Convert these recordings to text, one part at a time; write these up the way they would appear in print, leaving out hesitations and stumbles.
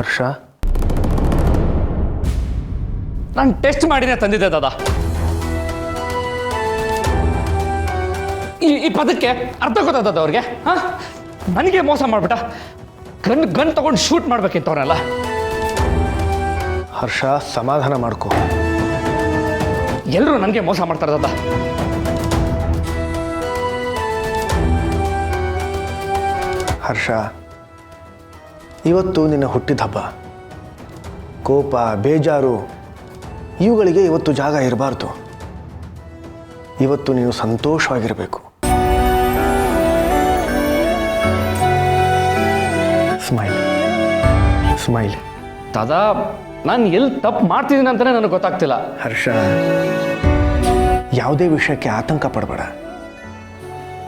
ಹರ್ಷ, ನಾನು ಟೆಸ್ಟ್ ಮಾಡಿನೇ ತಂದಿದ್ದೆ ದಾದಾ. ಈ ಪದಕ್ಕೆ ಅರ್ಥ ಗೊತ್ತಾದ ಅವ್ರಿಗೆ? ನನಗೆ ಮೋಸ ಮಾಡ್ಬಿಟ್ಟ. ಗನ್ ತಗೊಂಡು ಶೂಟ್ ಮಾಡ್ಬೇಕಿತ್ತವ್ರಲ್ಲ. ಹರ್ಷ, ಸಮಾಧಾನ ಮಾಡ್ಕೋ. ಎಲ್ಲರೂ ನನಗೆ ಮೋಸ ಮಾಡ್ತಾರೆ ದಾದಾ. ಹರ್ಷ, ಇವತ್ತು ನಿನ್ನ ಹುಟ್ಟಿದ ಹಬ್ಬ. ಕೋಪ, ಬೇಜಾರು ಇವುಗಳಿಗೆ ಇವತ್ತು ಜಾಗ ಇರಬಾರ್ದು. ಇವತ್ತು ನೀನು ಸಂತೋಷವಾಗಿರಬೇಕು. Smile smile. ದಾದಾ, ನಾನು ಎಲ್ಲಿ ತಪ್ಪು ಮಾಡ್ತಿದ್ದೀನಿ ಅಂತಲೇ ನನಗೆ ಗೊತ್ತಾಗ್ತಿಲ್ಲ. ಹರ್ಷ, ಯಾವುದೇ ವಿಷಯಕ್ಕೆ ಆತಂಕ ಪಡಬೇಡ.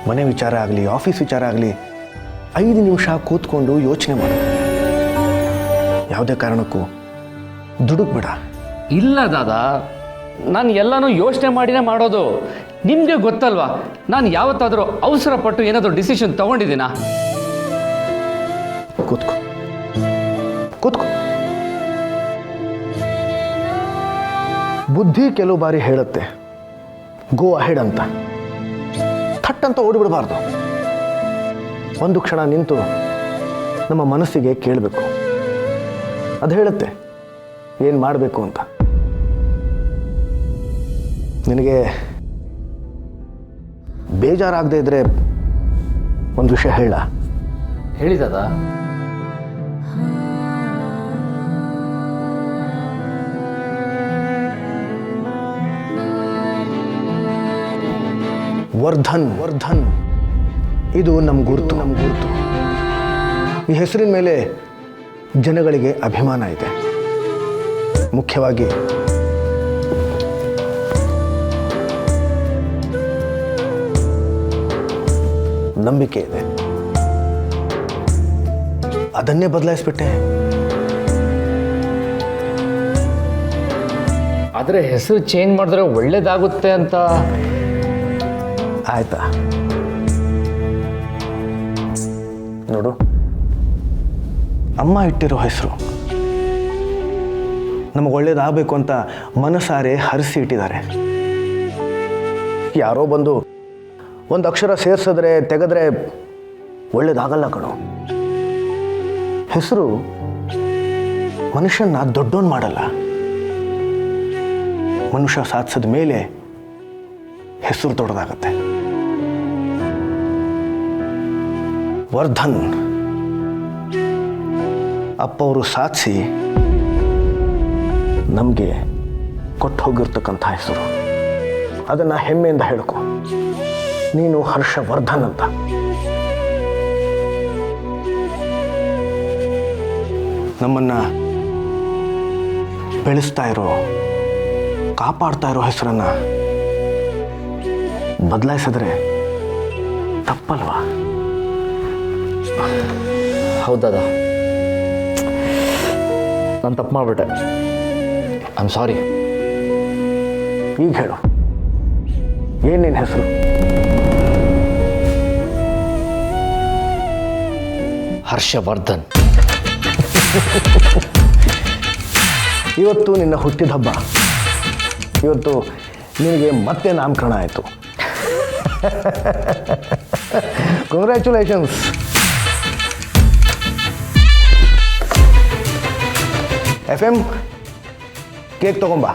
ಮನೆ ವಿಚಾರ ಆಗಲಿ, ಆಫೀಸ್ ವಿಚಾರ ಆಗಲಿ 5 ನಿಮಿಷ ಕೂತ್ಕೊಂಡು ಯೋಚನೆ ಮಾಡು. ಯಾವುದೇ ಕಾರಣಕ್ಕೂ ದುಡುಕ್ಬೇಡ. ಇಲ್ಲ ದಾದಾ, ನಾನು ಎಲ್ಲನೂ ಯೋಚನೆ ಮಾಡಿನೇ ಮಾಡೋದು. ನಿಮಗೆ ಗೊತ್ತಲ್ವಾ, ನಾನು ಯಾವತ್ತಾದರೂ ಅವಸರ ಪಟ್ಟು ಏನಾದರೂ ಡಿಸಿಷನ್ ತಗೊಂಡಿದ್ದೀನಾ? ಕೂತ್ಕೋ ಕೂತ್ಕೋ. ಬುದ್ಧಿ ಕೆಲವು ಬಾರಿ ಹೇಳುತ್ತೆ ಗೋ ಅಹೆಡ್ ಅಂತ. ಥಟ್ ಅಂತ ಓಡಿಬಿಡಬಾರ್ದು. ಒಂದು ಕ್ಷಣ ನಿಂತು ನಮ್ಮ ಮನಸ್ಸಿಗೆ ಕೇಳಬೇಕು. ಅದು ಹೇಳುತ್ತೆ ಏನು ಮಾಡಬೇಕು ಅಂತ. ನಿನಗೆ ಬೇಜಾರಾಗದೇ ಇದ್ರೆ ಒಂದು ವಿಷಯ ಹೇಳ. ಹೇಳಿ ದಾದಾ. ವರ್ಧನ್ ಇದು ನಮ್ಮ ಗುರುತು. ಈ ಹೆಸರಿನ ಮೇಲೆ ಜನಗಳಿಗೆ ಅಭಿಮಾನ ಇದೆ. ಮುಖ್ಯವಾಗಿ ನಂಬಿಕೆ ಇದೆ. ಅದನ್ನೇ ಬದಲಾಯಿಸ್ಬಿಟ್ಟೆ. ಆದರೆ ಹೆಸರು ಚೇಂಜ್ ಮಾಡಿದ್ರೆ ಒಳ್ಳೇದಾಗುತ್ತೆ ಅಂತ. ಆಯ್ತಾ, ನೋಡು, ಅಮ್ಮ ಇಟ್ಟಿರೋ ಹೆಸರು ನಮಗೆ ಒಳ್ಳೇದಾಗಬೇಕು ಅಂತ ಮನಸಾರೆ ಹರಿಸಿ ಇಟ್ಟಿದ್ದಾರೆ. ಯಾರೋ ಬಂದು ಒಂದು ಅಕ್ಷರ ಸೇರಿಸಿದ್ರೆ ತೆಗೆದ್ರೆ ಒಳ್ಳೇದಾಗಲ್ಲ ಕಣೋ. ಹೆಸರು ಮನುಷ್ಯನ ದೊಡ್ಡೋನ್ ಮಾಡಲ್ಲ. ಮನುಷ್ಯ ಸಾಧಿಸಿದ ಮೇಲೆ ಹೆಸರು ದೊಡ್ಡದಾಗತ್ತೆ. ವರ್ಧನ್ ಅಪ್ಪ ಅವರು ಸಾಧಿಸಿ ನಮಗೆ ಕೊಟ್ಟು ಹೋಗಿರ್ತಕ್ಕಂಥ ಹೆಸರು. ಅದನ್ನು ಹೆಮ್ಮೆಯಿಂದ ಹೇಳ್ಕೊ. ನೀನು ಹರ್ಷವರ್ಧನ್ ಅಂತ. ನಮ್ಮನ್ನು ಬೆಳೆಸ್ತಾ ಇರೋ, ಕಾಪಾಡ್ತಾ ಇರೋ ಹೆಸರನ್ನು ಬದಲಾಯಿಸಿದ್ರೆ ತಪ್ಪಲ್ವಾ? ಹೌದದ, ನಾನು ತಪ್ಪು ಮಾಡಿಬಿಟ್ಟೆ. I am sorry. ಈಗ ಹೇಳು, ಏನೇನು ಹೆಸರು? ಹರ್ಷವರ್ಧನ್. ಇವತ್ತು ನಿನ್ನ ಹುಟ್ಟಿದ ಹಬ್ಬ. ಇವತ್ತು ನಿನಗೆ ಮತ್ತೆ ನಾಮಕರಣ ಆಯಿತು. ಕಂಗ್ರ್ಯಾಚುಲೇಷನ್ಸ್. FM ಕೇಕ್ ತಗೊಂಬಾ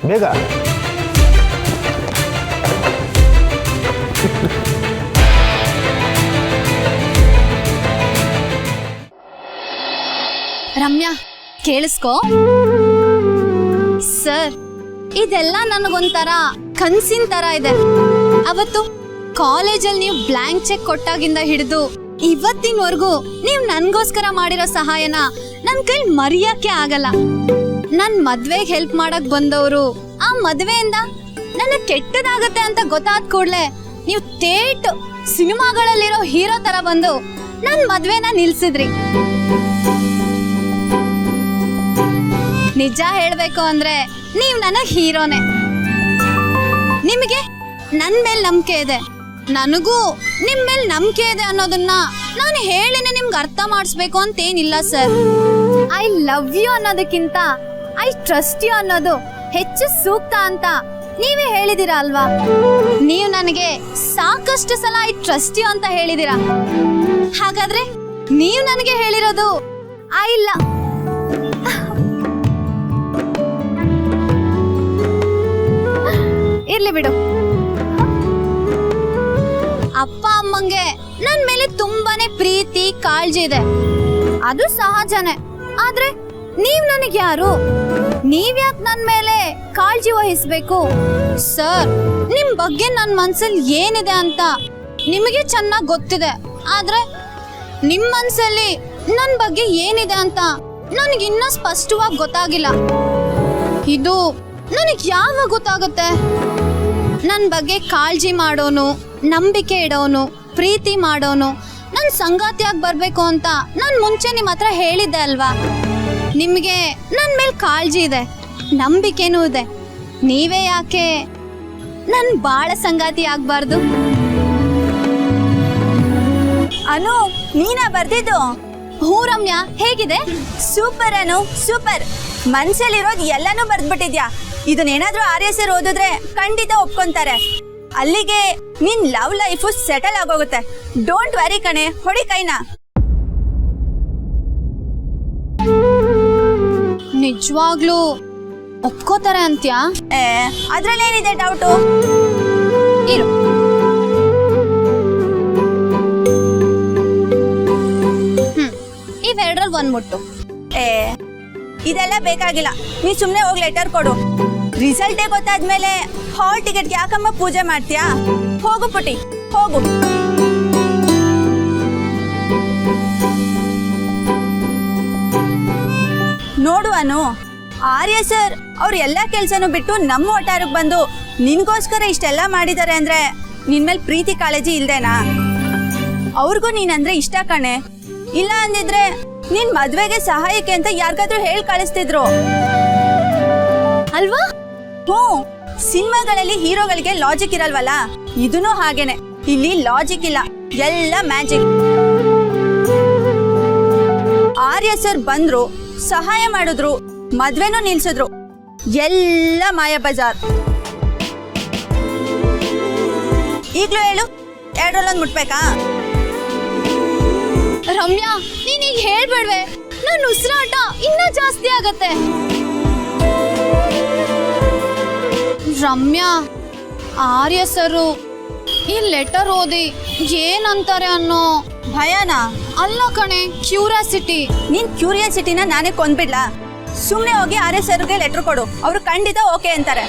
ಬೇಗ. ರಮ್ಯಾ, ಕೇಳಿಸ್ಕೋ ಸರ್, ಇದೆಲ್ಲ ನನಗೊಂಥರ ಕನ್ಸಿನ ತರ ಇದೆ. ಅವತ್ತು ಕಾಲೇಜಲ್ಲಿ ನೀವು ಬ್ಲ್ಯಾಂಕ್ ಚೆಕ್ ಕೊಟ್ಟಾಗಿಂದ ಹಿಡಿದು ಇವತ್ತಿನವರೆಗೂ ನೀವು ನನ್ಗೋಸ್ಕರ ಮಾಡಿರೋ ಸಹಾಯನ ನನ್ ಕೈಲಿ ಮರೆಯಕ್ಕೆ ಆಗಲ್ಲ. ನನ್ ಮದ್ವೆಗೆ ಹೆಲ್ಪ್ ಮಾಡಕ್ ಬಂದವರು ಆ ಮದ್ವೆಯಿಂದ ನನ್ನ ಕೆಟ್ಟದಾಗತ್ತೆ ಅಂತ ಗೊತ್ತಾದ ಕೂಡ್ಲೆ ನೀವು ಥೇಟ್ ಸಿನಿಮಾಗಳಲ್ಲಿರೋ ಹೀರೋ ತರ ಬಂದು ನನ್ ಮದ್ವೆನ ನಿಲ್ಸಿದ್ರಿ. ನಿಜ ಹೇಳ್ಬೇಕು ಅಂದ್ರೆ ನೀವ್ ನನಗ್ ಹೀರೋನೆ. ನಿಮಗೆ ನನ್ ಮೇಲೆ ನಂಬಿಕೆ ಇದೆ, ನನಗೂ ನಿಮ್ ಮೇಲೆ ನಂಬಿಕೆ ಇದೆ ಅನ್ನೋದನ್ನ ನಾನು ಹೇಳಿನೇ ನಿಮ್ಗೆ ಅರ್ಥ ಮಾಡಿಸ್ಬೇಕು ಅಂತೇನಿಲ್ಲ ಸರ್. ಐ ಲವ್ ಯು ಅನ್ನೋದಕ್ಕಿಂತ ಐ ಟ್ರಸ್ಟ್ ಯು ಅನ್ನೋದು ಹೆಚ್ಚು ಸೂಕ್ತ ಅಂತ ನೀವೇ ಹೇಳಿದಿರಾ ಅಲ್ವಾ? ನೀವು ನನಗೆ ಸಾಕಷ್ಟು ಸಲ ಐ ಟ್ರಸ್ಟ್ ಯು ಅಂತ ಹೇಳಿದಿರಾ. ಹಾಗಾದ್ರೆ ನೀವು ನನಗೆ ಹೇಳಿರೋದು ಐ ಇರ್ಲಿ ಬಿಡು. ಅಪ್ಪ ಅಮ್ಮಂಗೆ ನನ್ ಮೇಲೆ ತುಂಬಾನೇ ಪ್ರೀತಿ ಕಾಳಜಿ ಇದೆ, ಅದು ಸಹಜನೇ. ಆದ್ರೆ ನೀವ್ ನನಗೆ ಯಾರು? ನೀವ್ಯಾಕ್ ನನ್ ಮೇಲೆ ಕಾಳಜಿ ವಹಿಸ್ಬೇಕು? ಸರ್, ನಿಮ್ ಬಗ್ಗೆ ನನ್ ಮನ್ಸಲ್ಲಿ ಏನಿದೆ ಅಂತ ನಿಮಗೆ ಚೆನ್ನಾಗಿ ಗೊತ್ತಿದೆ. ಆದ್ರೆ ನಿಮ್ ಮನ್ಸಲ್ಲಿ ನನ್ ಬಗ್ಗೆ ಏನಿದೆ ಅಂತ ನನಗಿನ್ನೂ ಸ್ಪಷ್ಟವಾಗಿ ಗೊತ್ತಾಗಿಲ್ಲ. ಇದು ನನಗ್ ಯಾವಾಗ ಗೊತ್ತಾಗುತ್ತೆ? ನನ್ ಬಗ್ಗೆ ಕಾಳಜಿ ಮಾಡೋನು, ನಂಬಿಕೆ ಇಡೋನು, ಪ್ರೀತಿ ಮಾಡೋನು ನನ್ ಸಂಗಾತಿಯಾಗಿ ಬರ್ಬೇಕು ಅಂತ ನಾನ್ ಮುಂಚೆ ನಿಮ್ ಹತ್ರ ಹೇಳಿದ್ದೆ ಅಲ್ವಾ? ನಿಮ್ಗೆ ನನ್ ಮೇಲೆ ಕಾಳಜಿ ಇದೆ, ನಂಬಿಕೆನೂ ಇದೆ. ನೀವೇ ಯಾಕೆ ನನ್ ಬಾಳ ಸಂಗಾತಿ ಆಗ್ಬಾರ್ದು? ಅನು, ನೀನಾ ಬರ್ದಿದ್ದು? ಹೂ ರಮ್ಯಾ, ಹೇಗಿದೆ? ಸೂಪರ್ ಅನು, ಸೂಪರ್. ಮನ್ಸಲ್ಲಿರೋದು ಎಲ್ಲಾನು ಬರ್ದ್ಬಿಟ್ಟಿದ್ಯಾ. ಇದನ್ನೇನಾದ್ರೂ RS ಸರ್ ಓದಿದ್ರೆ ಖಂಡಿತ ಒಪ್ಕೊಂತಾರೆ. ಅಲ್ಲಿಗೆ ನಿನ್ ಲವ್ ಲೈಫು ಸೆಟಲ್ ಆಗೋಗುತ್ತೆ. ಡೋಂಟ್ ವೆರಿ ಕಣೆ, ಹೊಡಿ ಕೈನಾ. ನಿಜವಾಗ್ಲೂ ಒಪ್ಕೋತಾರೆ ಅಂತ್ಯಾ? ಅದ್ರಲ್ಲೇನಿದೆ ಡೌಟು? ಇರು. ಇವೆರಡ್ರಲ್ಲಿ ಒಂದ್ ಮುಟ್ಟು. ಇದೆಲ್ಲ ಬೇಕಾಗಿಲ್ಲ, ನೀ ಸುಮ್ನೆ ಹೋಗಿ ಲೆಟರ್ ಕೊಡು. ರಿಸಲ್ಟೇ ಗೊತ್ತಾದ್ಮೇಲೆ ಹಾಲ್ ಟಿಕೆಟ್ಗೆ ಯಾಕಮ್ಮ ಪೂಜೆ ಮಾಡ್ತೀಯಾ? ಹೋಗು ಪುಟಿ, ಹೋಗು. ನೋಡು ಅನು, RS ಸರ್ ಅವ್ರ ಎಲ್ಲಾ ಕೆಲ್ಸನೂ ಬಿಟ್ಟು ನಮ್ಮ ಒಟ್ಟಾರಕ್ಕೆ ಬಂದು ನಿನ್ಗೋಸ್ಕರ ಇಷ್ಟೆಲ್ಲ ಮಾಡಿದ್ದಾರೆ ಅಂದ್ರೆ ನಿನ್ ಮೇಲೆ ಪ್ರೀತಿ ಕಾಳಜಿ ಇಲ್ದೇನಾ? ಅವ್ರಿಗೂ ನೀನಂದ್ರೆ ಇಷ್ಟ ಕಣೆ. ಇಲ್ಲ ಅಂದಿದ್ರೆ ನಿನ್ ಮದ್ವೆಗೆ ಸಹಾಯಕ್ಕೆ ಅಂತ ಯಾರಿಗಾದ್ರೂ ಹೇಳಿ ಕಳಿಸ್ತಿದ್ರು ಅಲ್ವಾ? ಹ್ಞೂ, ಸಿನಿಮಾಗಳಲ್ಲಿ ಹೀರೋಗಳಿಗೆ ಲಾಜಿಕ್ ಇರಲ್ವಲ್ಲ, ಇದನ್ನು ಹಾಗೇನೆ. ಇಲ್ಲಿ ಲಾಜಿಕ್ ಇಲ್ಲ, ಎಲ್ಲ ಮ್ಯಾಜಿಕ್. RS ಸರ್ ಬಂದ್ರು, ಸಹಾಯ ಮಾಡಿದ್ರು, ಮದ್ವೆನೂ ನಿಲ್ಸಿದ್ರು. ಎಲ್ಲ ಮಾಯಾ ಬಜಾರ್. ಈಗ್ಲೂ ಹೇಳು, ಎರಡರಲ್ಲೊಂದು ಮುಟ್ಬೇಕಾ? ರಮ್ಯಾ, ನೀನ್ ಈಗ ಹೇಳ್ಬೇಡ್ವೆ, ನನ್ನ ಉಸಿರಾಟ ಇನ್ನೂ ಜಾಸ್ತಿ ಆಗತ್ತೆ. ರಮ್ಯಾ, RS ಸರು ಈ ಲೆಟರ್ ಓದಿ ಏನಂತಾರೆ ಅನ್ನೋ ಭಯನಾ? ಅಲ್ಲ ಕಣೆ, ಕ್ಯೂರಿಯಾಸಿಟಿ. ನೀನ್ ಕ್ಯೂರಿಯಾಸಿಟಿನ ನಾನೇ ಕೊಂದ್ಬಿಡ್ಲಾ? ಸುಮ್ನೆ ಹೋಗಿ RS ಸರ್ಗೆ ಲೆಟರ್ ಕೊಡು, ಅವ್ರು ಖಂಡಿತ ಓಕೆ ಅಂತಾರೆ.